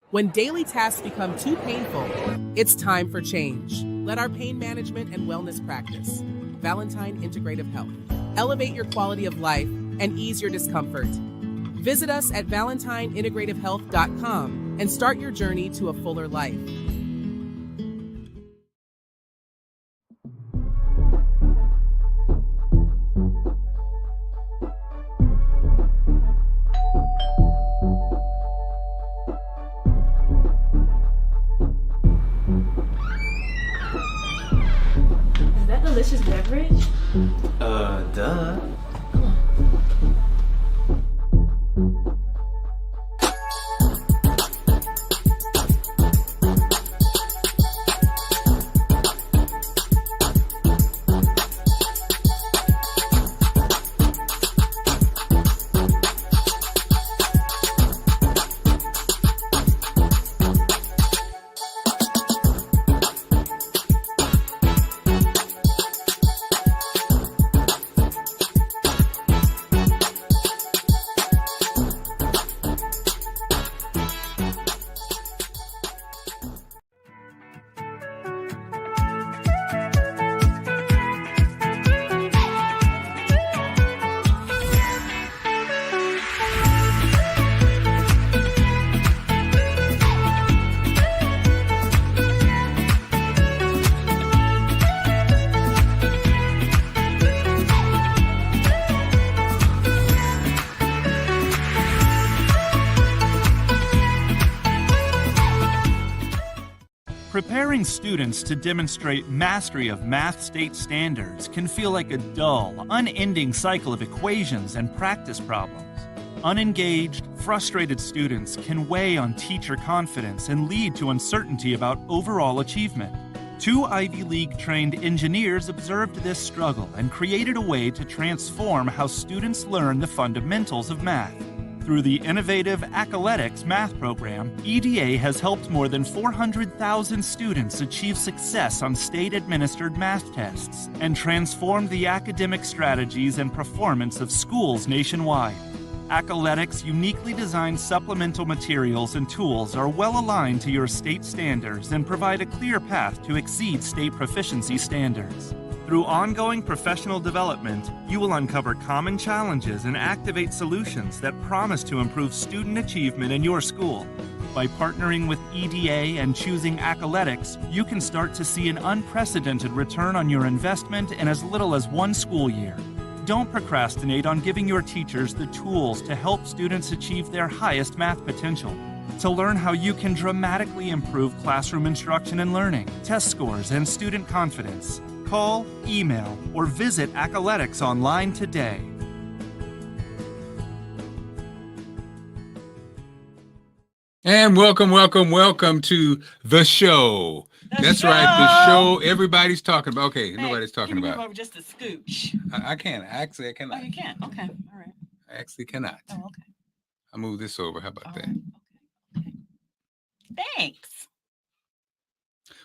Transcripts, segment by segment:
When daily tasks become too painful, it's time for change. Let our pain management and wellness practice, Valentine Integrative Health, elevate your quality of life and ease your discomfort. Visit us at valentineintegrativehealth.com and start your journey to a fuller life. Delicious beverage? Duh. Preparing students to demonstrate mastery of math state standards can feel like a dull, unending cycle of equations and practice problems. Unengaged, frustrated students can weigh on teacher confidence and lead to uncertainty about overall achievement. Two Ivy League-trained engineers observed this struggle and created a way to transform how students learn the fundamentals of math. Through the innovative Accoletics math program, EDA has helped more than 400,000 students achieve success on state-administered math tests and transformed the academic strategies and performance of schools nationwide. Accoletics' uniquely designed supplemental materials and tools are well aligned to your state standards and provide a clear path to exceed state proficiency standards. Through ongoing professional development, you will uncover common challenges and activate solutions that promise to improve student achievement in your school. By partnering with EDA and choosing Accoletics, you can start to see an unprecedented return on your investment in as little as one school year. Don't procrastinate on giving your teachers the tools to help students achieve their highest math potential. To learn how you can dramatically improve classroom instruction and learning, test scores, and student confidence, call, email, or visit Accoletics online today. And welcome to the show. That's right, the show everybody's talking about. Okay, nobody's talking about. Over just a scooch. I can't. Actually, I cannot. Oh, you can't. Okay, all right. I actually cannot. Oh, okay. I'll move this over. How about All that? right. Okay. Thanks.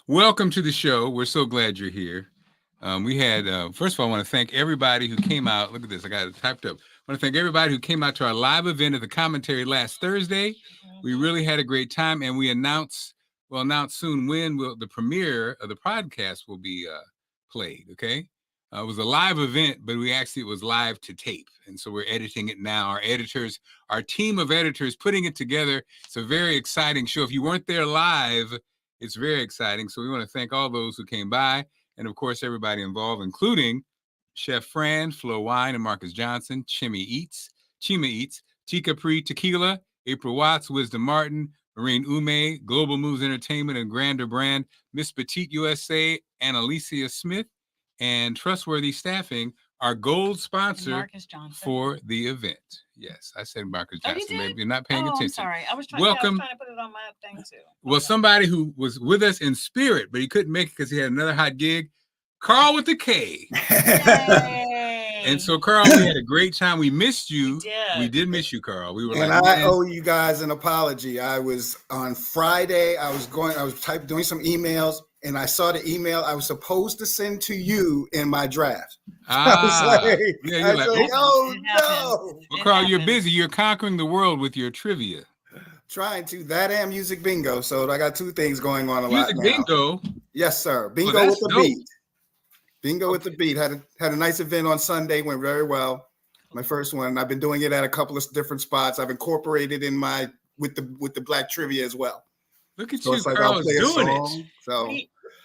Welcome to the show. We're so glad you're here. We had, first of all, I want to thank everybody who came out. Look at this. I got it typed up. I want to thank everybody who came out to our live event at the Commentary last Thursday. We really had a great time, and we'll announce soon when the premiere of the podcast will be played, okay? It was a live event, but it was live to tape, and so we're editing it now. Our team of editors putting it together. It's a very exciting show. If you weren't there live, it's very exciting, so we want to thank all those who came by. And, of course, everybody involved, including Chef Fran, Flo Wine, and Marcus Johnson, Chima Eats, Tika Pri Tequila, April Watts, Wisdom Martin, Maureen Ume, Global Moves Entertainment and Grander Brand, Miss Petite USA, and Alicia Smith, and Trustworthy Staffing, our gold sponsor for the event. Yes, I said Marcus Johnson. Maybe you're not paying attention. I'm sorry. I was trying to put it on my thing too. Well, somebody who was with us in spirit, but he couldn't make it because he had another hot gig, Carl with the K. And so, Carl, we had a great time. We missed you. We did miss you, Carl. We were I owe you guys an apology. I was on Friday. I was doing some emails, and I saw the email I was supposed to send to you in my draft. Oh no. Well, Carl, you're busy. You're conquering the world with your trivia. Trying to that and music bingo. So I got two things going on a Music lot now. bingo. Yes, sir. Bingo with the beat. Bingo with the beat. Had a nice event on Sunday. Went very well. My first one. I've been doing it at a couple of different spots. I've incorporated in my with the black trivia as well. Look at So you, it's like girls, I'll play a doing song. it. So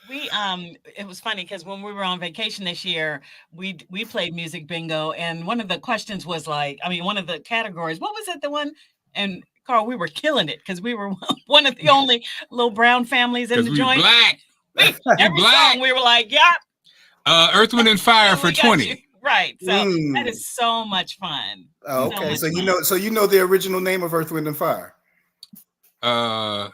We it was funny because when we were on vacation this year, we played music bingo, and one of the questions was like, I mean, one of the categories, what was it? The one, and Carl, we were killing it because we were one of the only little brown families in the joint. Black. Every song we were like, yeah. Earth, Wind, and Fire for 20. Right. So that is so much fun. oh, okay. So you know the original name of Earth, Wind, and Fire. No.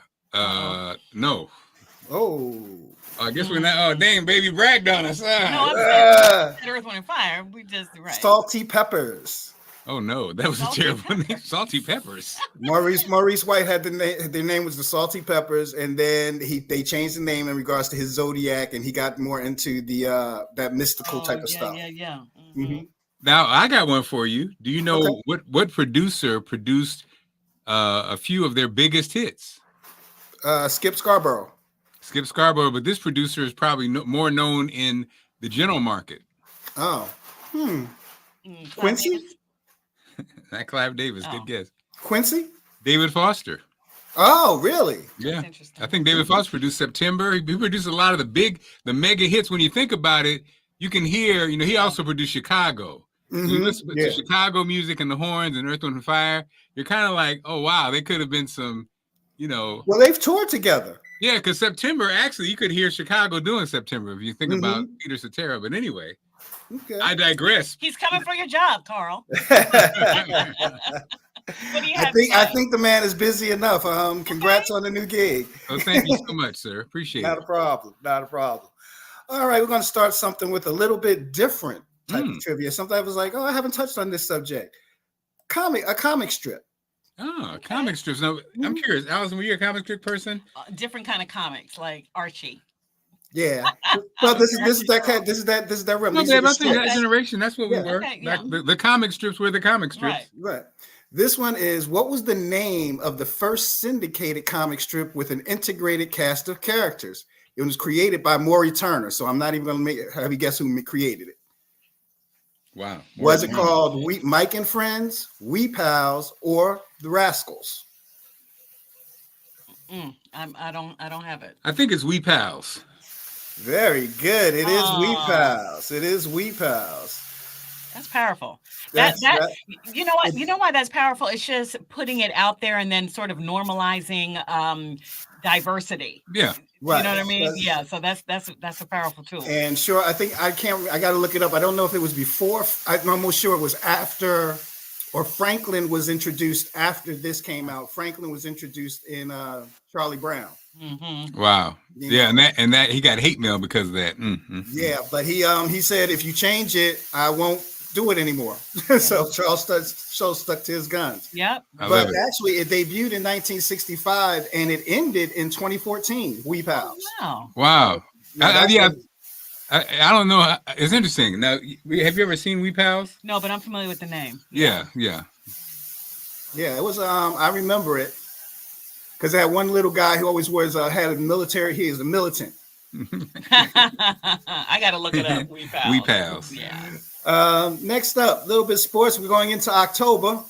Oh. I guess we're not. Oh, dang, baby, bragged on us. No, I'm saying Earth, Wind, and Fire. We just Salty Peppers. Oh no, that was a terrible name. Salty Peppers. Maurice White had their name was the Salty Peppers, and then they changed the name in regards to his zodiac, and he got more into the that mystical type of stuff. Yeah. Mm-hmm. Now I got one for you. Do you know what producer produced a few of their biggest hits? Skip Scarborough. Skip Scarborough, but this producer is probably more known in the general market. Oh, Quincy. Not Clive Davis. Good guess. Quincy. David Foster. Oh, really? Yeah. I think David Foster produced September. He produced a lot of the mega hits. When you think about it, you can hear, he also produced Chicago. Mm-hmm. So you listen to Chicago music and the horns and Earth, Wind, and Fire. You're kind of like, oh, wow, they could have been some, Well, they've toured together. Yeah, because September, actually, you could hear Chicago doing September if you think about Peter Cetera. But anyway, I digress. He's coming for your job, Carl. What do you have I think the man is busy enough. Congrats on the new gig. Oh, thank you so much, sir. Appreciate it. Not a problem. All right, we're going to start something with a little bit different type of trivia. Something I was like, I haven't touched on this subject. A comic strip. Oh, comic strips. Now, I'm curious, Allison, were you a comic strip person? Different kind of comics, like Archie. Yeah. Well, this is that realm. Okay, I think that generation. That's what we were. Okay, yeah. The comic strips were the comic strips. Right. This one is, what was the name of the first syndicated comic strip with an integrated cast of characters? It was created by Maury Turner, so I'm not even going to have you guess who created it. Wow. Was it called Mike and Friends, We Pals, or The Rascals? I don't have it. I think it's We Pals. Very good. It is We Pals. It is We Pals. That's powerful. You know what? You know why that's powerful? It's just putting it out there and then sort of normalizing diversity. Yeah. Right. You know what I mean? So that's a powerful tool. And sure, I got to look it up. I don't know if it was before. I'm almost sure it was after, or Franklin was introduced after this came out. Franklin was introduced in Charlie Brown. Mm-hmm. Wow. And that he got hate mail because of that. Mm-hmm. Yeah, but he said, if you change it, I won't do it anymore. So Charles stuck to his guns. Yep. But actually, it debuted in 1965 and it ended in 2014. We Pals. Wow. I don't know. It's interesting. Now, have you ever seen We Pals? No, but I'm familiar with the name. Yeah. It was. I remember it because I had one little guy who always had a military. He is a militant. I got to look it up. We Pals. We Pals. Yeah. Next up, a little bit of sports. We're going into October.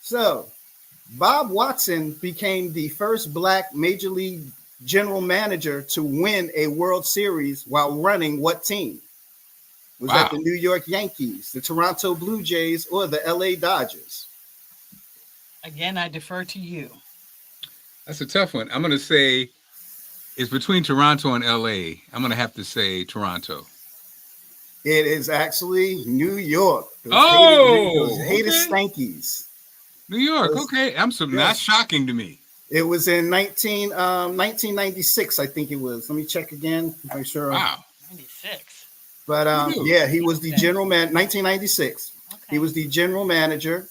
So, Bob Watson became the first Black Major League general manager to win a World Series while running what team? Was that the New York Yankees, the Toronto Blue Jays, or the LA Dodgers? Again, I defer to you. That's a tough one. I'm going to say it's between Toronto and LA. I'm going to have to say Toronto. It is actually New York. Those hated Stankies. New York. Okay. That's shocking to me. It was in 1996, I think it was. Let me check again. Make sure. Wow. 96. But he was the general man. 1996. Okay. He was the general manager,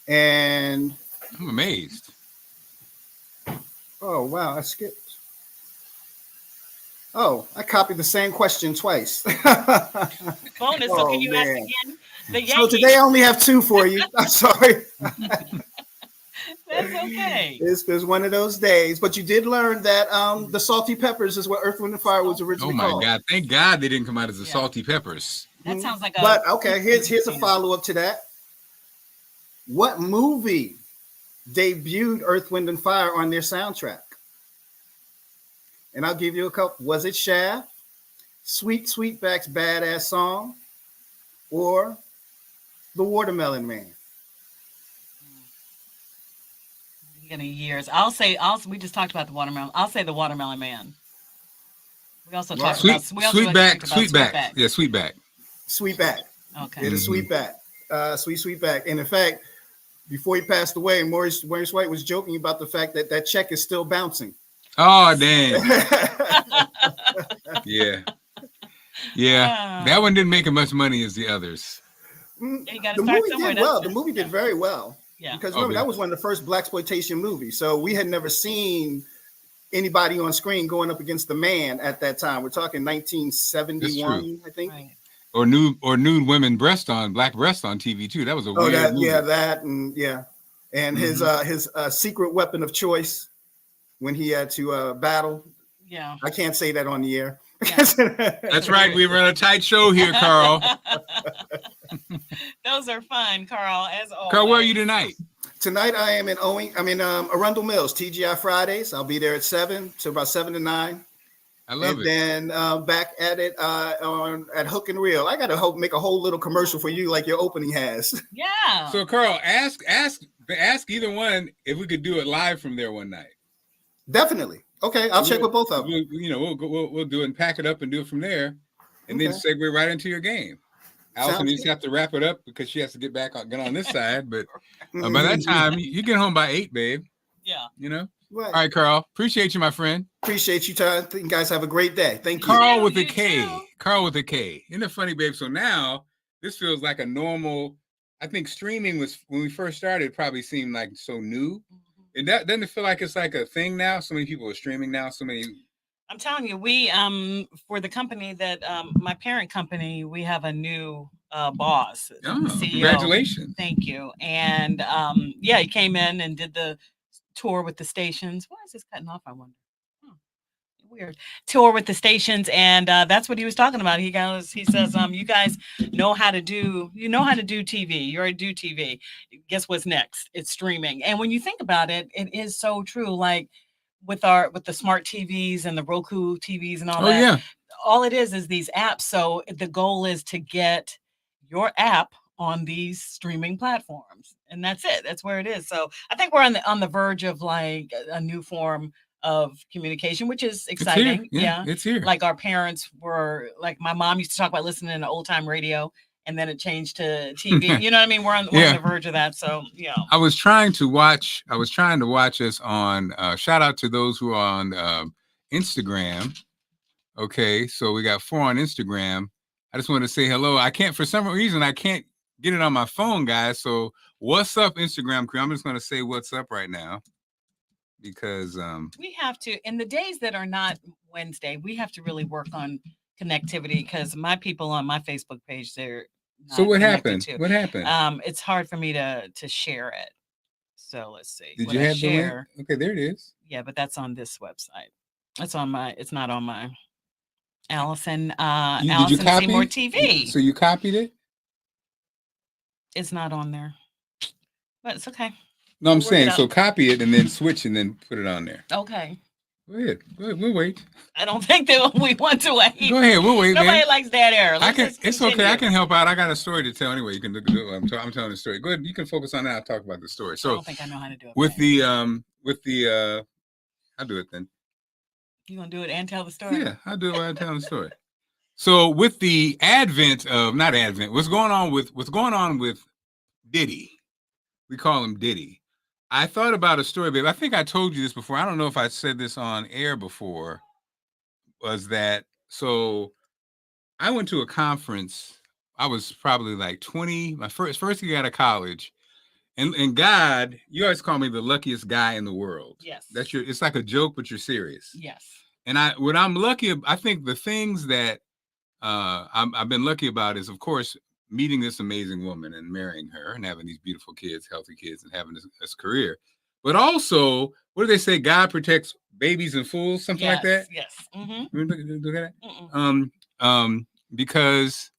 and I'm amazed. Oh wow, I skipped. Oh, I copied the same question twice. Bonus. So can you ask again? So today I only have two for you. I'm sorry. That's okay. It's one of those days. But you did learn that the Salty Peppers is what Earth, Wind, and Fire was originally called. Oh my God! Thank God they didn't come out as the Salty Peppers. That sounds like a. But okay, here's a follow up to that. What movie debuted Earth, Wind, and Fire on their soundtrack? And I'll give you a couple. Was it Shaft, Sweet Sweetback's Badass Song, or The Watermelon Man? In years, we just talked about the Watermelon. I'll say the Watermelon Man. We also talked about Sweetback. Yeah, Sweetback. Sweetback. Okay. It is Sweetback. Sweetback. And in fact, before he passed away, Maurice White was joking about the fact that that check is still bouncing. Oh, damn. Yeah. That one didn't make as much money as the others. The movie did well. The movie did very well. Yeah. Because remember, that was one of the first blaxploitation movies. So we had never seen anybody on screen going up against the man at that time. We're talking 1971, I think. Right. Or nude women black breast on TV too. That was a weird movie. And his secret weapon of choice when he had to battle. Yeah. I can't say that on the air. Yeah. That's right. We run a tight show here, Carl. Those are fun, Carl, as always. Carl, where are you tonight? Tonight I am in Arundel Mills, TGI Fridays. I'll be there at 7 to about 7 to 9. I love it. And then back at it at Hook and Reel. I got to make a whole little commercial for you like your opening has. Yeah. So Carl, ask either one if we could do it live from there one night. Definitely. Okay, I'll check with both of them. We'll do it and pack it up and do it from there, and then segue right into your game. Allison needs to have to wrap it up because she has to get on this side. But by that time, you get home by 8, babe. Yeah. Right. All right, Carl. Appreciate you, my friend. Appreciate you, Ty. You guys have a great day. Thank you. Carl with a K. Carl with a K. Isn't it funny, babe? So now this feels like a normal. I think streaming was when we first started. Probably seemed like so new. And that doesn't it feel like it's like a thing now? So many people are streaming now. So many. I'm telling you, we for the company that my parent company, we have a new boss. CEO. Congratulations! Thank you. And he came in and did the tour with the stations. Why is this cutting off? I wonder. Weird tour with the stations, and that's what he was talking about. He says, you guys know how to do TV. You already do TV. Guess what's next? It's streaming. And when you think about it, it is so true. Like with the smart TVs and the Roku TVs and all that. Yeah. All it is these apps. So the goal is to get your app on these streaming platforms, and that's it. That's where it is. So I think we're on the verge of like a new form of communication, which is exciting. It's here. Like our parents were like, my mom used to talk about listening to old time radio, and then it changed to TV. You know what I mean? We're on the verge of that. So I was trying to watch us on shout out to those who are on Instagram. Okay, so we got 4 on Instagram. I just wanted to say hello. For some reason I can't get it on my phone, guys. So what's up, Instagram crew? I'm just gonna say what's up right now. Because we have to, in the days that are not Wednesday, we have to really work on connectivity, because my people on my Facebook page, they're not. So what happened? What happened? It's hard for me to share it. So let's see. Did you have share? The link? Okay, there it is. Yeah, but that's on this website. It's not on my Allison. Did you copy Seymour TV. So you copied it? It's not on there, but it's okay. No, I'm saying, so copy it and then switch and then put it on there. Okay. Go ahead. We'll wait. I don't think that we want to wait. Go ahead. We'll wait. Nobody likes dead air. It's okay. I can help out. I got a story to tell anyway. You can look at it. I'm telling the story. Go ahead. You can focus on that. I'll talk about the story. So I don't think I know how to do it. With the I'll do it then. You gonna do it and tell the story? Yeah, I'll do it while I tell the story. So with the what's going on with Diddy? We call him Diddy. I thought about a story, babe. I think I told you this before. I don't know if I said this on air before. Was that so? I went to a conference. I was probably like 20, my first year out of college. And God, you always call me the luckiest guy in the world. Yes. It's like a joke, but you're serious. Yes. And what I'm lucky, I think the things that I've been lucky about is, of course, meeting this amazing woman and marrying her and having these beautiful kids, healthy kids, and having this career. but also, what do they say? God protects babies and fools, something like that. Yes. Because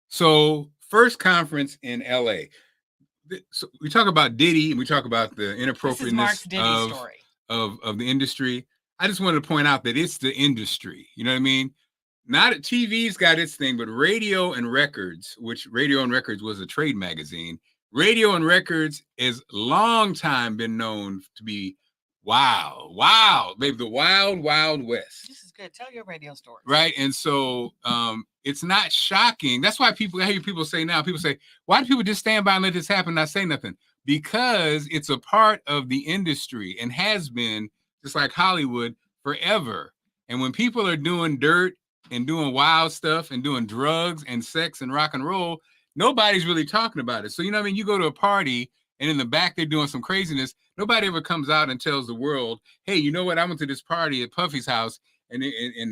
so first conference in LA. So we talk about Diddy and we talk about the inappropriateness of the industry. I just wanted to point out that it's the industry. You know what I mean? Not TV's got its thing, but Radio and Records, which Radio and Records was a trade magazine. Radio and Records is long time been known to be wow, baby, the wild west. This is good. Tell your radio story. Right. And so it's not shocking. That's why I hear people say now, people say, why do people just stand by and let this happen and not say nothing? Because it's a part of the industry and has been, just like Hollywood, forever. And when people are doing dirt and doing wild stuff and doing drugs and sex and rock and roll, nobody's really talking about it. So, you know what I mean? You go to a party and in the back, they're doing some craziness. Nobody ever comes out and tells the world, hey, you know what? I went to this party at Puffy's house and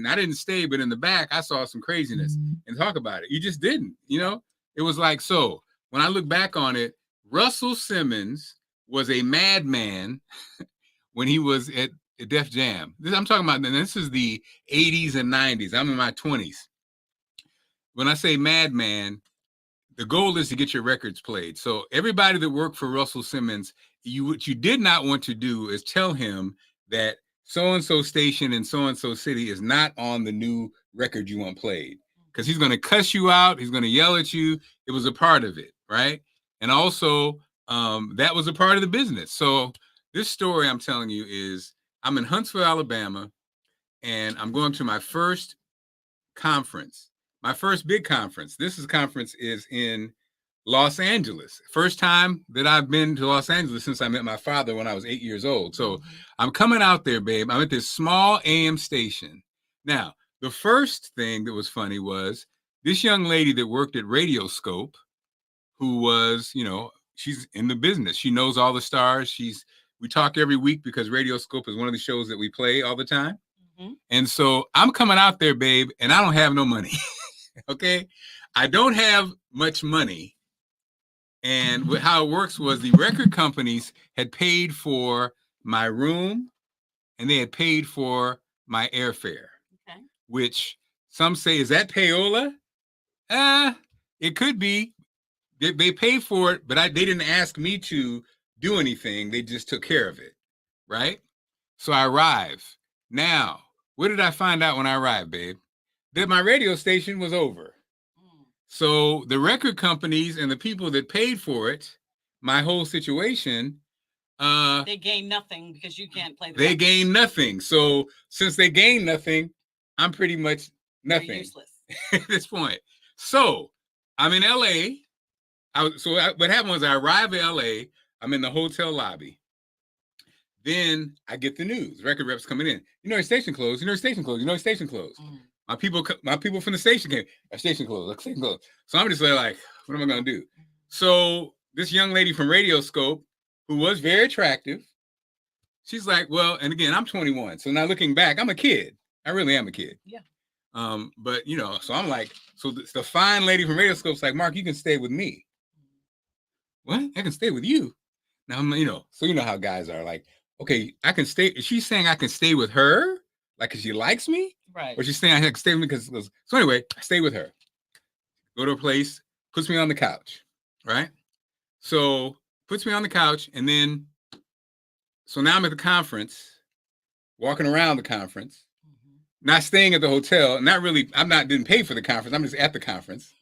I didn't stay, but in the back, I saw some craziness and talk about it. You just didn't, you know? It was like, so when I look back on it, Russell Simmons was a madman when he was at Def Jam. I'm talking about, and this is the 80s and 90s. I'm in my 20s. When I say madman, the goal is to get your records played. So everybody that worked for Russell Simmons, what you did not want to do is tell him that so-and-so station in so-and-so city is not on the new record you want played. Because he's going to cuss you out. He's going to yell at you. It was a part of it, right? And also, that was a part of the business. So this story I'm telling you is, I'm in Huntsville, Alabama, and I'm going to my first conference, my first big conference. This conference is in Los Angeles. First time that I've been to Los Angeles since I met my father when I was 8 years old. So I'm coming out there, babe. I'm at this small AM station. Now, the first thing that was funny was this young lady that worked at Radioscope, who was, you know, she's in the business. She knows all the stars. We talk every week because Radioscope is one of the shows that we play all the time. And so I'm coming out there, babe, and I don't have no money. Okay. I don't have much money. And how it works was the record companies had paid for my room and they had paid for my airfare, which some say, is that payola? It could be. They paid for it, but they didn't ask me to do anything. They just took care of it, right? So I arrive. Now, what did I find out when I arrived, babe? That my radio station was over. So the record companies and the people that paid for it, my whole situation, they gain nothing because you can't play. They gain nothing. So since they gain nothing, I'm pretty much nothing. You're useless at this point. So I'm in LA. What happened was I arrived at LA. I'm in the hotel lobby. Then I get the news. Record reps coming in. You know, your station closed. You know, your station closed. You know, your station closed. My people from the station came. Our station closed. Station closed. So I'm just like, what am I gonna do? So this young lady from Radioscope, who was very attractive, she's like, well, and again, I'm 21. So now looking back, I'm a kid. I really am a kid. Yeah. But you know, so I'm like, so the fine lady from Radioscope's like, Mark, you can stay with me. What? I can stay with you. Now I'm, you know, so you know how guys are like, okay, I can stay. Is she saying I can stay with her? Like, cause she likes me? Right. Or she's saying I can stay with me because, so anyway, I stay with her. Go to a place, puts me on the couch, right? So puts me on the couch and then, so now I'm at the conference, walking around the conference, not staying at the hotel, not really, didn't pay for the conference. I'm just at the conference.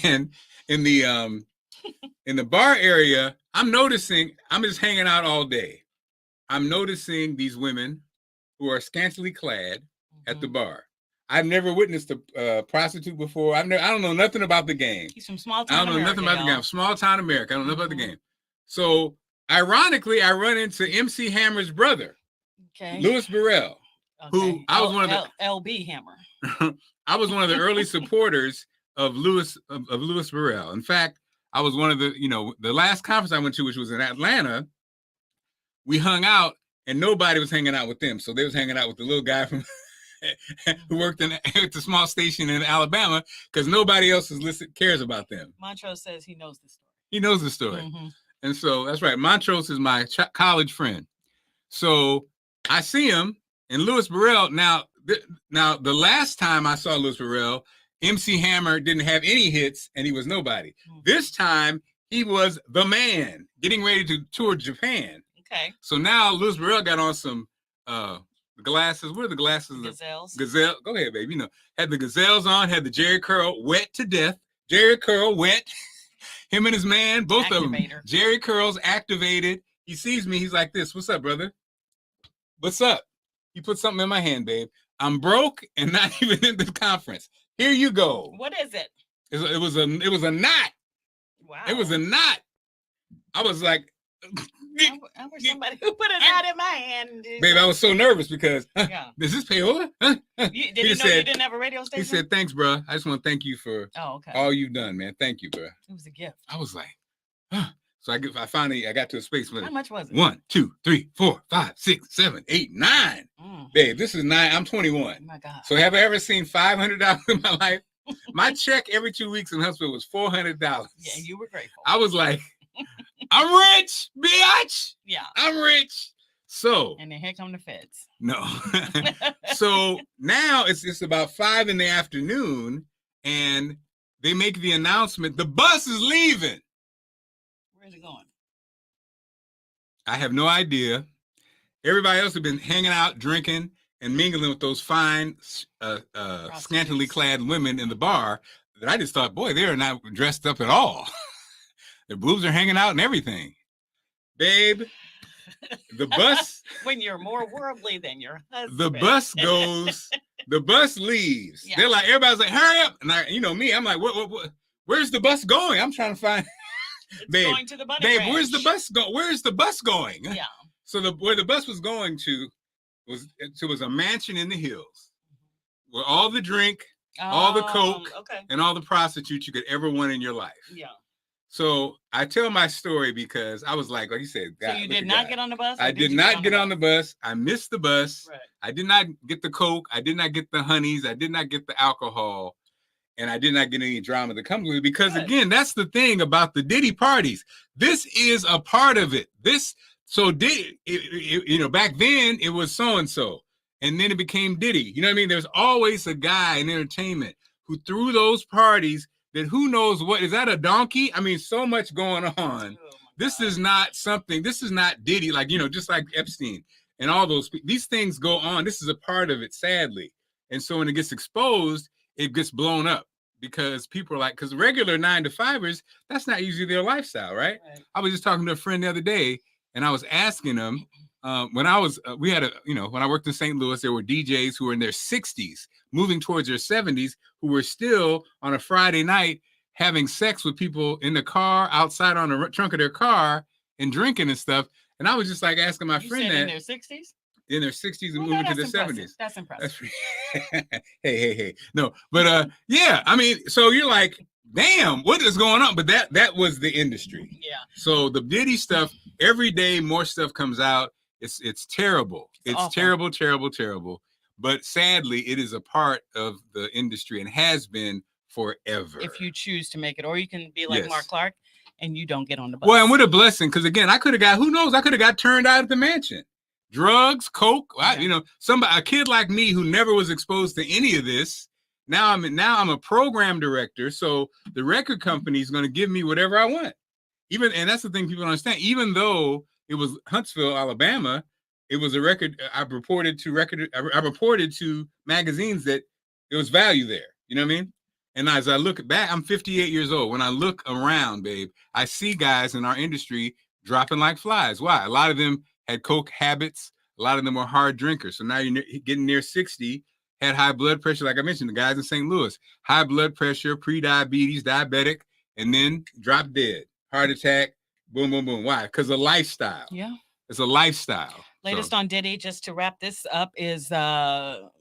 And in the bar area, I'm noticing, I'm just hanging out all day. I'm noticing these women who are scantily clad at the bar. I've never witnessed a prostitute before. I don't know nothing about the game. He's from small town America. I don't know nothing about the game. Small town America. I don't know about the game. So ironically, I run into MC Hammer's brother, Louis Burrell, who I was one of the LB Hammer. I was one of the early supporters of Louis Burrell. In fact, I was one of the, you know, the last conference I went to, which was in Atlanta, we hung out and nobody was hanging out with them. So they was hanging out with the little guy from who worked at the small station in Alabama because nobody else cares about them. Montrose says he knows the story. He knows the story. And so that's right. Montrose is my college friend. So I see him and Louis Burrell. Now the last time I saw Louis Burrell, MC Hammer didn't have any hits and he was nobody. This time he was the man getting ready to tour Japan. Okay. So now Louis Burrell got on some glasses. What are the glasses? Gazelles. Gazelle. Go ahead, baby. You know, had the gazelles on, had the Jerry curl wet to death. Jerry curl wet. Him and his man, both Activator. Of them. Jerry curls activated. He sees me. He's like this. What's up, brother? What's up? He put something in my hand, babe. I'm broke and not even in the conference. Here you go. What is it? It was a knot. Wow. It was a knot. I was like, I wish somebody who put a knot in my hand. Babe, I was so nervous because does this payola? Did he know you didn't have a radio station? He said, thanks, bro. I just want to thank you for all you've done, man. Thank you, bro. It was a gift. I was like, So I finally got to a space with How much was it? 1, 2, 3, 4, 5, 6, 7, 8, 9. Babe, this is 9. I'm 21. Oh my God. So have I ever seen $500 in my life? My check every 2 weeks in Huntsville was $400. Yeah, you were grateful. I was like, I'm rich, bitch. Yeah. I'm rich. So. And then here come the feds. No. So now it's about 5 in the afternoon and they make the announcement. The bus is leaving. Where's it going? I have no idea. Everybody else has been hanging out, drinking, and mingling with those fine, scantily clad women in the bar that I just thought, boy, they are not dressed up at all. Their boobs are hanging out and everything. Babe, the bus. When you're more worldly than your husband. The bus goes, the bus leaves. Yeah. They're like, everybody's like, hurry up. And you know me, I'm like, what, where's the bus going? I'm trying to find. It's babe, going to the bunny babe, ranch. where's the bus going? Where's the bus going? Yeah. So where the bus was going to was a mansion in the hills where all the drink, all the coke, and all the prostitutes you could ever want in your life. Yeah. So I tell my story because I was like you said. God, so you did not get on the bus? I did not get on the bus. I missed the bus. Right. I did not get the coke. I did not get the honeys. I did not get the alcohol. And I did not get any drama that comes with it because, again, that's the thing about the Diddy parties. This is a part of it. Diddy, you know, back then it was so-and-so. And then it became Diddy. You know what I mean? There's always a guy in entertainment who threw those parties that who knows what. Is that a donkey? I mean, so much going on. This is not Diddy, like, you know, just like Epstein and all those. These things go on. This is a part of it, sadly. And so when it gets exposed, it gets blown up because people are like, because regular 9-to-5ers, that's not usually their lifestyle, right? I was just talking to a friend the other day and I was asking him, when I worked in St. Louis, there were DJs who were in their 60s, moving towards their 70s, who were still on a Friday night having sex with people in the car, outside on the trunk of their car and drinking and stuff. And I was just like asking my friend that. In their 60s? In their 60s and moving to the impressive. 70s. That's impressive. Hey. No, but yeah, I mean, so you're like, damn, what is going on? But that was the industry. Yeah. So the Diddy stuff, every day more stuff comes out. It's terrible. It's terrible. But sadly, it is a part of the industry and has been forever. If you choose to make it, or you can be like Marc Clarke and you don't get on the bus. Well, and what a blessing, because again, I could have got turned out at the mansion. Drugs, coke, a kid like me who never was exposed to any of this. Now I'm a program director, so the record company is going to give me whatever I want. And that's the thing people don't understand. Even though it was Huntsville, Alabama, it was a record. I reported to magazines that there was value there. You know what I mean? And as I look back, I'm 58 years old. When I look around, babe, I see guys in our industry dropping like flies. Why? A lot of them had coke habits. A lot of them were hard drinkers. So now you're getting near 60, had high blood pressure. Like I mentioned, the guys in St. Louis, high blood pressure, pre-diabetes, diabetic, and then drop dead, heart attack, boom, boom, boom. Why? Because of lifestyle. Yeah. It's a lifestyle. Latest on Diddy, just to wrap this up, is more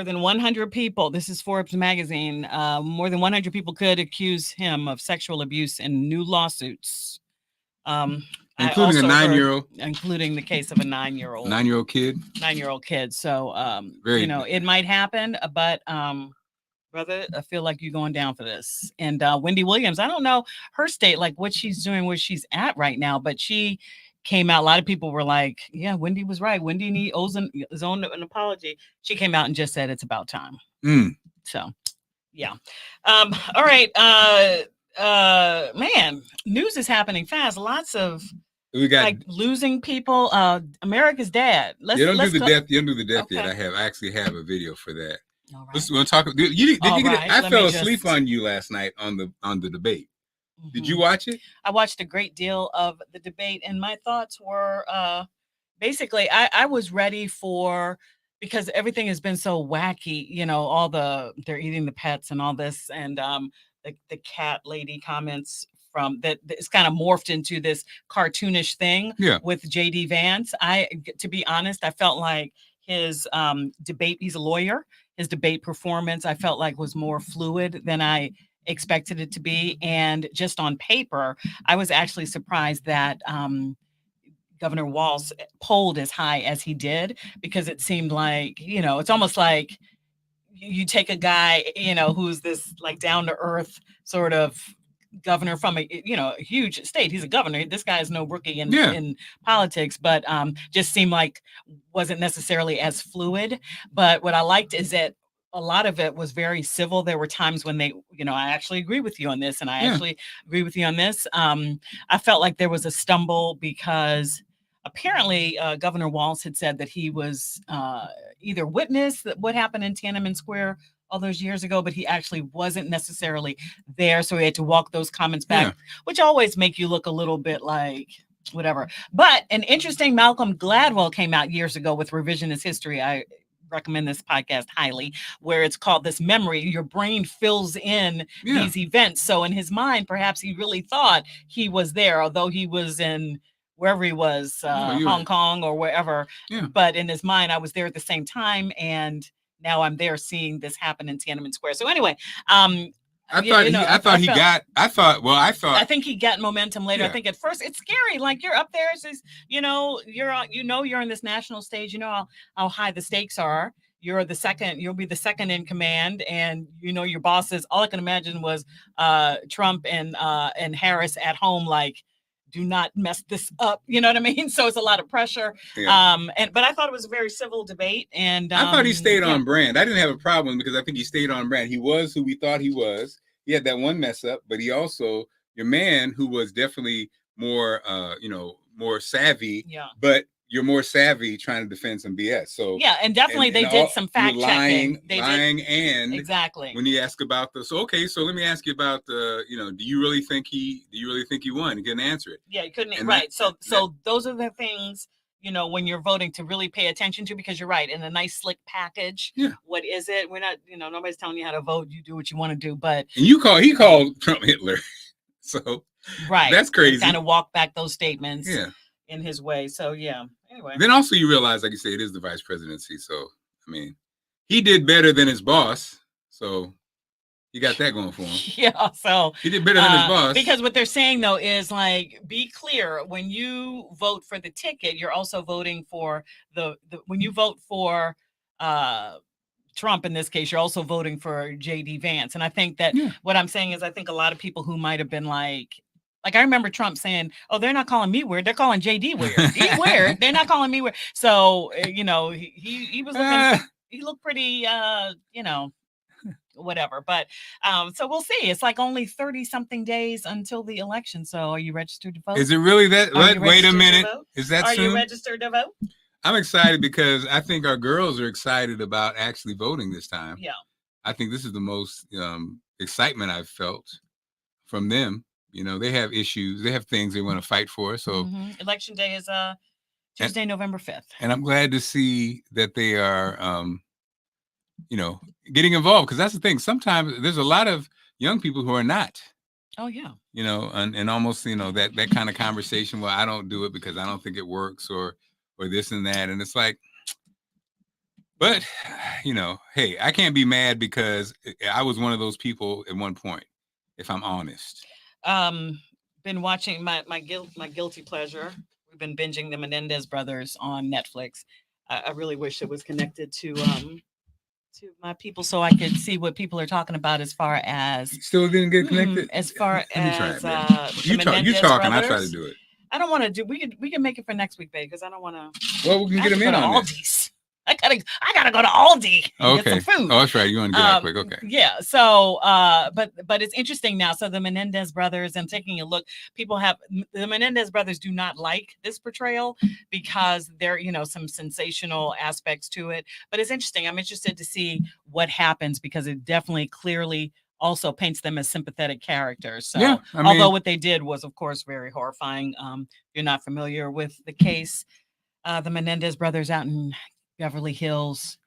than 100 people. This is Forbes magazine. More than 100 people could accuse him of sexual abuse in new lawsuits. Including a 9-year-old. Including the case of a 9-year-old. 9-year-old kid. 9-year-old kid. So, Very it might happen, but brother, I feel like you're going down for this. And Wendy Williams, I don't know her state, like what she's doing, where she's at right now, but she came out. A lot of people were like, yeah, Wendy was right. Wendy owes his own an apology. She came out and just said it's about time. So, yeah. All right. Man, news is happening fast. Lots of we got like losing people. America's Dad. You don't do the death. You don't do the death Okay. yet. I actually have a video for that. All right. Let's we'll talk. Did you get it? I Let fell me asleep just- on you last night on the debate. Did Mhm. you watch it? I watched a great deal of the debate, and my thoughts were basically I was ready for, because everything has been so wacky, you know, all they're eating the pets and all this, and the cat lady comments from that it's kind of morphed into this cartoonish thing with JD Vance. To be honest, I felt like his debate, he's a lawyer, his debate performance, I felt like was more fluid than I expected it to be. And just on paper, I was actually surprised that Governor Walz polled as high as he did, because it seemed like, you know, it's almost like you take a guy, you know, who's this like down to earth sort of governor from a, you know, a huge state. He's a governor. This guy is no rookie in politics, but just seemed like wasn't necessarily as fluid. But what I liked is that a lot of it was very civil. There were times when they, you know, I actually agree with you on this, and I actually agree with you on this. I felt like there was a stumble because apparently Governor Walz had said that he was either witnessed what happened in Tiananmen Square all those years ago, but he actually wasn't necessarily there. So he had to walk those comments back, which always make you look a little bit like whatever. But an interesting Malcolm Gladwell came out years ago with Revisionist History. I recommend this podcast highly, where it's called This Memory. Your brain fills in these events. So in his mind, perhaps he really thought he was there, although he was in wherever he was, Hong Kong or wherever. But in his mind, I was there at the same time. And now I'm there seeing this happen in Tiananmen Square. So anyway, I think he got momentum later. I think at first it's scary. Like you're up there, it's you're in this national stage. You know how high the stakes are. You'll be the second in command, and you know your bosses. All I can imagine was Trump and Harris at home, like, do not mess this up. You know what I mean? So it's a lot of pressure. But I thought it was a very civil debate. And I thought he stayed on brand. I didn't have a problem because I think he stayed on brand. He was who we thought he was. He had that one mess up, but he also, your man who was definitely more, more savvy, but you're more savvy trying to defend some BS. So and definitely they did some fact checking. Lying and exactly when you ask about so let me ask you about do you really think he won? He couldn't answer it. Yeah, he couldn't. Right. So those are the things, you know, when you're voting to really pay attention to, because you're right. In a nice slick package. Yeah. What is it? We're not, nobody's telling you how to vote. You do what you want to do. But he called Trump Hitler. So that's crazy. Kind of walk back those statements. In his way. So anyway. Then also you realize, like you say, it is the vice presidency. So I mean, he did better than his boss. So he got that going for him. So he did better than his boss. Because what they're saying though is, like, be clear, when you vote for the ticket, you're also voting for when you vote for Trump, in this case, you're also voting for JD Vance. And I think that what I'm saying is, I think a lot of people who might have been like I remember Trump saying, "Oh, they're not calling me weird. They're calling JD weird. He's weird. They're not calling me weird." So, he was looking, he looked pretty, whatever. But so we'll see. It's like only 30 something days until the election. So are you registered to vote? Is it really that? Wait a minute. Is that soon? Are you registered to vote? I'm excited because I think our girls are excited about actually voting this time. Yeah. I think this is the most excitement I've felt from them. They have issues. They have things they want to fight for. So Election day is Tuesday, November 5th. And I'm glad to see that they are, getting involved. Because that's the thing. Sometimes there's a lot of young people who are not. Oh, yeah. And almost, that kind of conversation. Well, I don't do it because I don't think it works or this and that. And it's like, but, hey, I can't be mad because I was one of those people at one point, if I'm honest. Been watching my guilty pleasure. We've been binging the Menendez brothers on Netflix. I really wish it was connected to to my people so I could see what people are talking about as far as Still didn't get connected. as far Let me try as it, baby. You Menendez talking. I try to brothers. do it. I don't want to do. We can make it for next week, babe, because I don't want to. Well, we can get them in on this. Aldi's. I gotta go to Aldi and Okay. get some food. Oh, that's right. You want to get out quick. Okay. Yeah. So, but it's interesting now. So the Menendez brothers, and taking a look, the Menendez brothers do not like this portrayal because there, some sensational aspects to it. But it's interesting. I'm interested to see what happens because it definitely clearly also paints them as sympathetic characters. So, yeah, although what they did was, of course, very horrifying. If you're not familiar with the case, the Menendez brothers out in Beverly Hills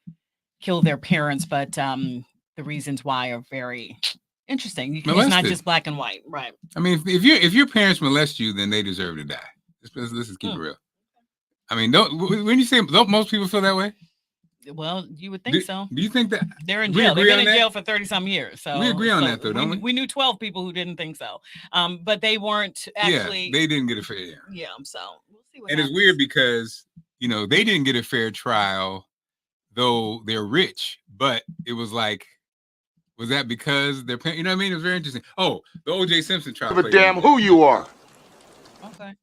kill their parents, but the reasons why are very interesting. It's not just black and white, right? I mean, if your parents molest you, then they deserve to die. Let's just keep it real. I mean, when you say, don't most people feel that way? Well, you would think so. Do you think that they're in jail? They've been in jail for 30-some years. So we agree on that, though, don't we? We knew 12 people who didn't think so, but they weren't actually. Yeah, they didn't get a fair. Yeah, so we'll see what. And it's weird because they didn't get a fair trial, though they're rich. But it was like, was that because they're paying? You know what I mean? It was very interesting. Oh, the O.J. Simpson trial. But damn, who you are. Okay.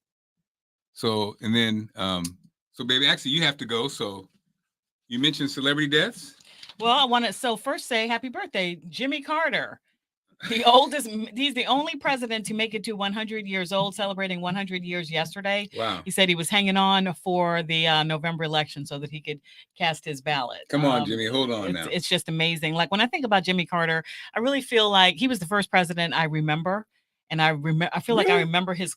So and then, so baby, actually, you have to go. So. You mentioned celebrity deaths? Well, I want to first say happy birthday, Jimmy Carter. He's the only president to make it to 100 years old, celebrating 100 years yesterday. Wow. He said he was hanging on for the November election so that he could cast his ballot. Come on, Jimmy, hold on now. It's just amazing. Like when I think about Jimmy Carter, I really feel like he was the first president I remember. And I feel like I remember his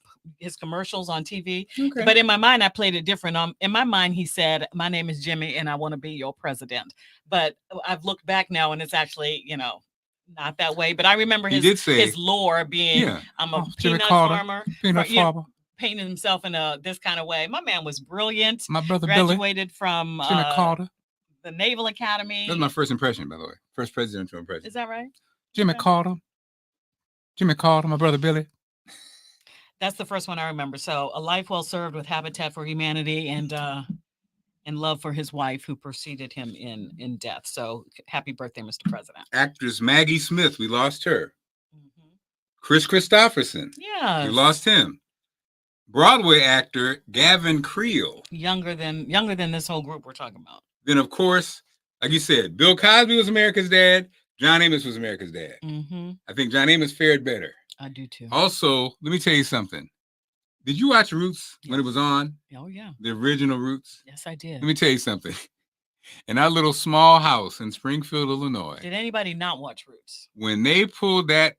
commercials on TV. Okay. But in my mind, I played it different. In my mind, he said, "My name is Jimmy, and I want to be your president." But I've looked back now, and it's actually, not that way. But I remember his lore being, "I'm a peanut farmer." Painting himself in this kind of way. My man was brilliant. My brother graduated from Jimmy Carter, the Naval Academy. That's my first impression, by the way. First presidential impression. Is that right? Jimmy Carter. Jimmy Carter, my brother Billy. That's the first one I remember. So a life well served with Habitat for Humanity and love for his wife who preceded him in death. So happy birthday, Mr. President. Actress Maggie Smith, we lost her. Mm-hmm. Chris Christopherson. Yeah. We lost him. Broadway actor Gavin Creel. Younger than this whole group we're talking about. Then, of course, like you said, Bill Cosby was America's dad. John Amos was America's dad. Mm-hmm. I think John Amos fared better. I do too. Also, let me tell you something. Did you watch Roots when it was on? Oh, yeah. The original Roots? Yes, I did. Let me tell you something. In our little small house in Springfield, Illinois. Did anybody not watch Roots? When they pulled that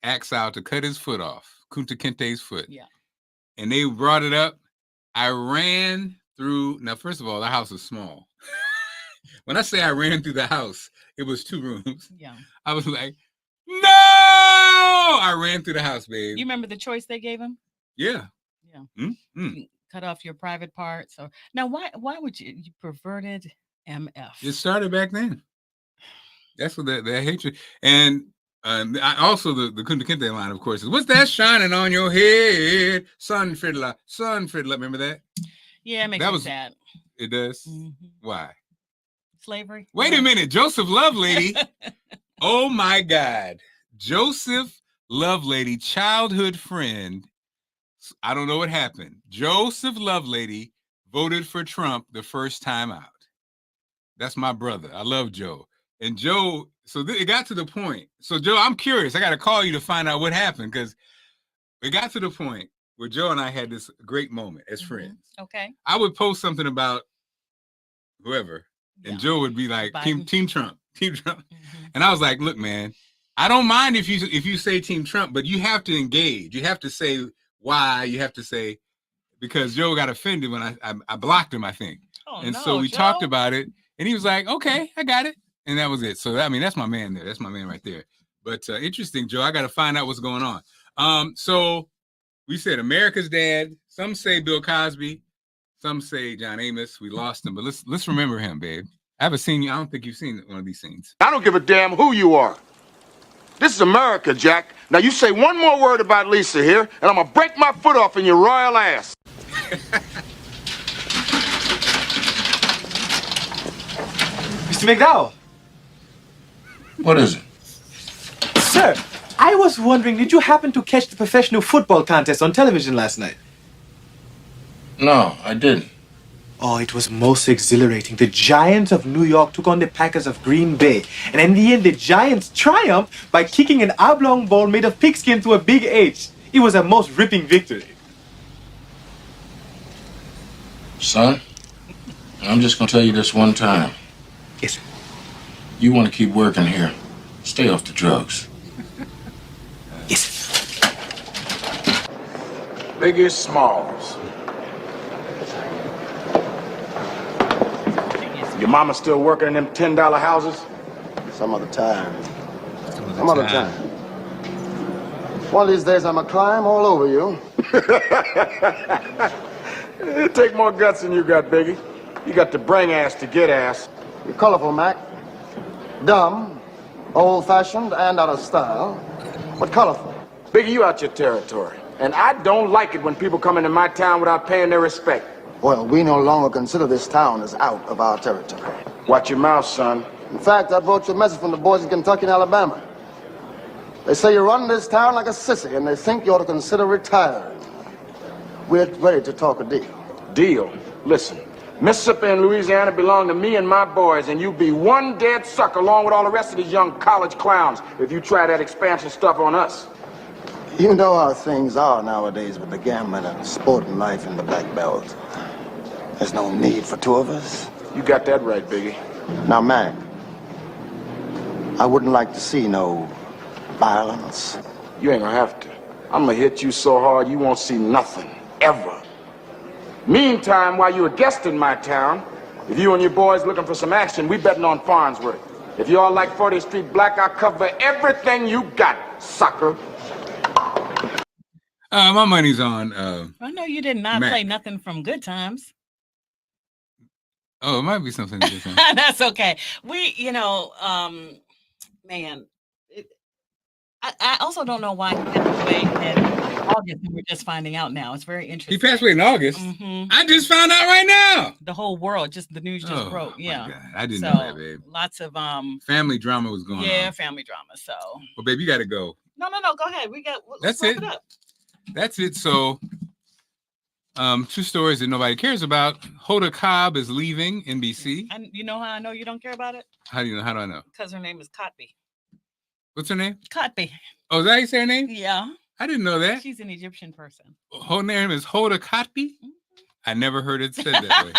axe out to cut his foot off, Kunta Kinte's foot, and they brought it up, I ran through. Now, first of all, the house is small. When I say I ran through the house, it was 2 rooms. Yeah. I was like, no! I ran through the house, babe. You remember the choice they gave him? Yeah. Yeah. Mm-hmm. Cut off your private parts. So now why would you perverted MF? It started back then. That's what that hatred. And I also the Kunta Kinte line, of course, is what's that shining on your head? Sun fiddler. Remember that? Yeah, it makes me sad. It does? Mm-hmm. Why? Slavery. Wait a minute, Joseph Lovelady. Oh my God. Joseph Lovelady, childhood friend. I don't know what happened. Joseph Lovelady voted for Trump the first time out. That's my brother. I love Joe. And Joe, so it got to the point. So Joe, I'm curious. I got to call you to find out what happened because it got to the point where Joe and I had this great moment as friends. Okay. I would post something about whoever. And Joe would be like, Team Trump. Mm-hmm. And I was like, look, man, I don't mind if you say Team Trump, but you have to engage. You have to say why. You have to say, because Joe got offended when I blocked him, I think. So we talked about it, and he was like, okay, I got it. And that was it. So, I mean, that's my man there. That's my man right there. But interesting, Joe, I got to find out what's going on. So we said America's dad. Some say Bill Cosby. Some say John Amos. We lost him, but let's remember him, babe. I haven't seen you. I don't think you've seen one of these scenes. I don't give a damn who you are. This is America, Jack. Now you say one more word about Lisa here, and I'm gonna break my foot off in your royal ass. Mr. McDowell. What is it? Sir, I was wondering, did you happen to catch the professional football contest on television last night? No, I didn't. Oh, it was most exhilarating. The Giants of New York took on the Packers of Green Bay. And in the end, the Giants triumphed by kicking an oblong ball made of pigskin to a big H. It was a most ripping victory. Son, I'm just gonna tell you this one time. Yes, sir. You want to keep working here. Stay off the drugs. Yes, sir. Biggie Smalls. Your mama still working in them $10 houses? Some other time. Some other time. One of these days I'm gonna climb all over you. It take more guts than you got, Biggie. You got to bring ass to get ass. You're colorful, Mac. Dumb, old-fashioned, and out of style, but colorful. Biggie, you out your territory. And I don't like it when people come into my town without paying their respect. Well, we no longer consider this town as out of our territory. Watch your mouth, son. In fact, I brought you a message from the boys in Kentucky and Alabama. They say you run this town like a sissy, and they think you ought to consider retiring. We're ready to talk a deal. Deal? Listen, Mississippi and Louisiana belong to me and my boys, and you be one dead sucker along with all the rest of these young college clowns if you try that expansion stuff on us. You know how things are nowadays with the gambling and sporting life in the Black Belt. There's no need for two of us. You got that right, Biggie. Now, Mac, I wouldn't like to see no violence. You ain't gonna have to. I'm gonna hit you so hard you won't see nothing, ever. Meantime, while you're a guest in my town, if you and your boys looking for some action, we betting on Farnsworth. If you all like 40th Street Black, I'll cover everything you got, sucker. My money's on. I know you did not Mac. play nothing from Good Times. Oh, it might be something different. That's okay. Man, I also don't know why he passed away in August. And we're just finding out now. It's very interesting. He passed away in August. Mhm. I just found out right now. The whole world, just the news just broke. my Yeah, God. I didn't know that, babe. lots of Family drama was going on. family drama. So Well, babe, you got to go. no, go ahead. Let's That's wrap it. up. That's it. So, two stories that nobody cares about. Hoda Cobb is leaving NBC. And you know how I know you don't care about it? How do you know? How do I know? Because her name is Cotby. What's her name? Cotby. Oh, is that how you say her name? Yeah. I didn't know that. She's an Egyptian person. Her name is Hoda Kotb. I never heard it said that way.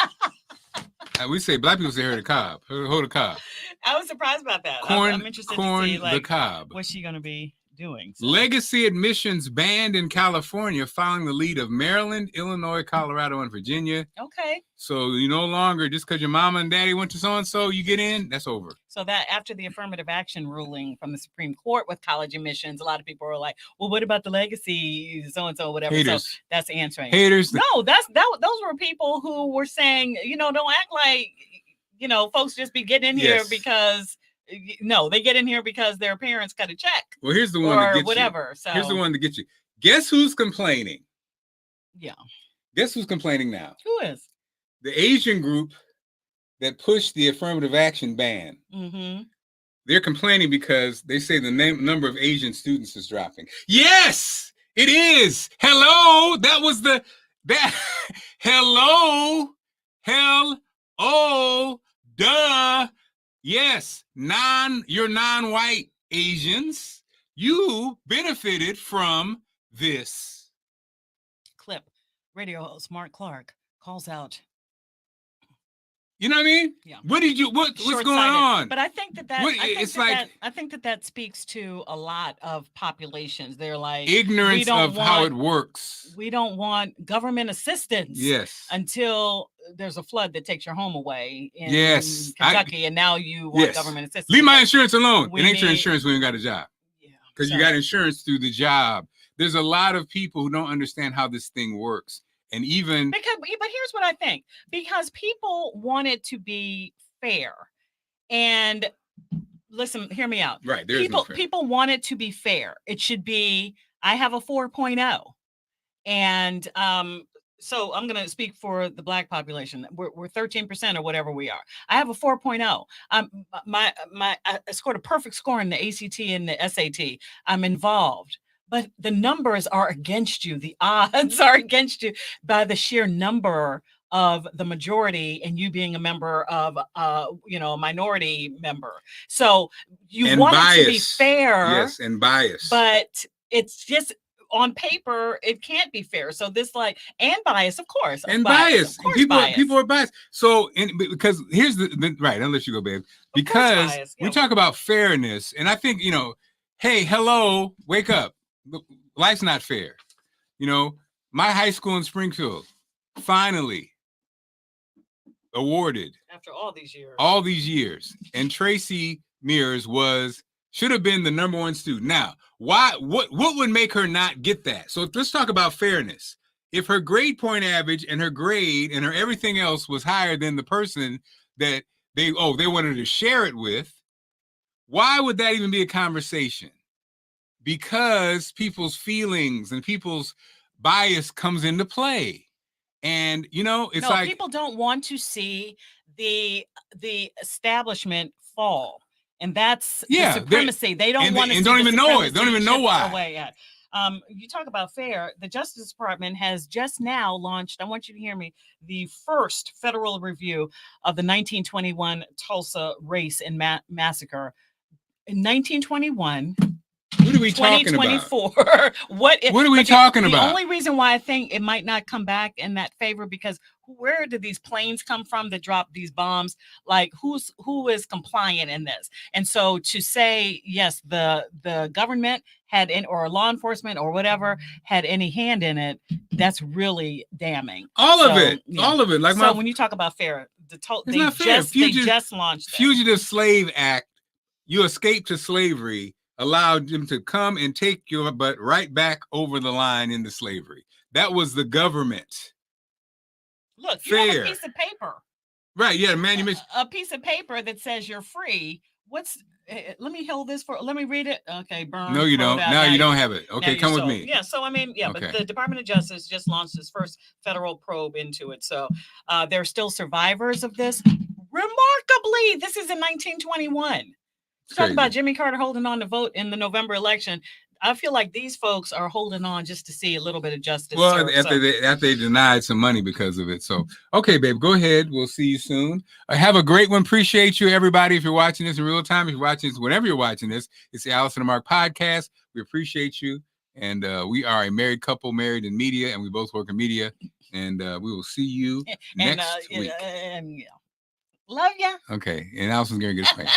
We say black people say Hoda Cobb. Hoda Cobb. I was surprised about that. Corn, I'm interested corn to see the cob. what's she gonna be doing. So. Legacy admissions banned in California, following the lead of Maryland, Illinois, Colorado, and Virginia. Okay. So you no longer, just because your mama and daddy went to so-and-so, you get in, that's over. So that after the affirmative action ruling from the Supreme Court with college admissions, a lot of people were like, well, what about the legacy, so-and-so, whatever. Haters. So that's answering. Haters. No, those were people who were saying, don't act like, folks just be getting in here because no, they get in here because their parents cut a check. Well, here's the one that gets whatever. you. So here's the one to get you. Guess who's complaining? Yeah. Guess who's complaining now? Who is? The Asian group that pushed the affirmative action ban. Mm-hmm. They're complaining because they say the number of Asian students is dropping. Yes, it is. Hello, that was hello, duh. Yes, you're non-white Asians. You benefited from this. Clip. Radio host Marc Clarke calls out. You know what I mean? Yeah. What's going on? But I think I think that speaks to a lot of populations. They're like ignorance of how it works. We don't want government assistance. Yes. Until there's a flood that takes your home away in Kentucky, and now you want government assistance. Leave my insurance alone. It ain't your insurance when you got a job. Yeah. Because you got insurance through the job. There's a lot of people who don't understand how this thing works. And even but here's what I think, because people want it to be fair. And listen, hear me out. Right. People want it to be fair. It should be, I have a 4.0. And so I'm going to speak for the Black population. We're 13% or whatever we are. I have a 4.0. I scored a perfect score in the ACT and the SAT. I'm involved. But the numbers are against you. The odds are against you by the sheer number of the majority and you being a member of, a minority member. So you want it to be fair. Yes, and bias. But it's just on paper, it can't be fair. So this and bias, of course. And bias. Of course, people are biased. So, because here's the right, I'll let you go, babe. Because we talk about fairness, and I think, hey, hello, wake up. Life's not fair. My high school in Springfield finally awarded after all these years, and Tracy Mears should have been the number one student. Now, what would make her not get that? So let's talk about fairness. If her grade point average and her grade and her everything else was higher than the person that they wanted to share it with, why would that even be a conversation? Because people's feelings and people's bias comes into play. And it's people don't want to see the establishment fall. And that's the supremacy. They don't want to see and don't even know it. Don't even know why. You talk about fair. The Justice Department has just now launched, I want you to hear me, the first federal review of the 1921 Tulsa race and massacre. In 1921, what are we talking about? 2024. What are we talking about? The only reason why I think it might not come back in that favor, because where did these planes come from that dropped these bombs? Who is compliant in this? And so to say, yes, the government had or law enforcement or whatever had any hand in it, that's really damning. All of it. When you talk about fair, they just launched that. Fugitive Slave Act. You escaped to slavery, allowed them to come and take your butt right back over the line into slavery. That was the government. Look, you have a piece of paper. Right, yeah, a piece of paper that says you're free. Let me read it. Okay, burn. No, you don't. Now you don't have it. Okay, come with me. Yeah, so but the Department of Justice just launched its first federal probe into it. So there are still survivors of this. Remarkably, this is in 1921. Talk about Jimmy Carter holding on to vote in the November election. I feel like these folks are holding on just to see a little bit of justice. Well, after they denied some money because of it. So, okay, babe, go ahead. We'll see you soon. Have a great one. Appreciate you, everybody. If you're watching this in real time, if you're watching this, whenever you're watching this, it's the Allison and Marc podcast. We appreciate you. And we are a married couple, married in media, and we both work in media. And we will see you next week. Love ya. Okay. And Allison's going to get a spank.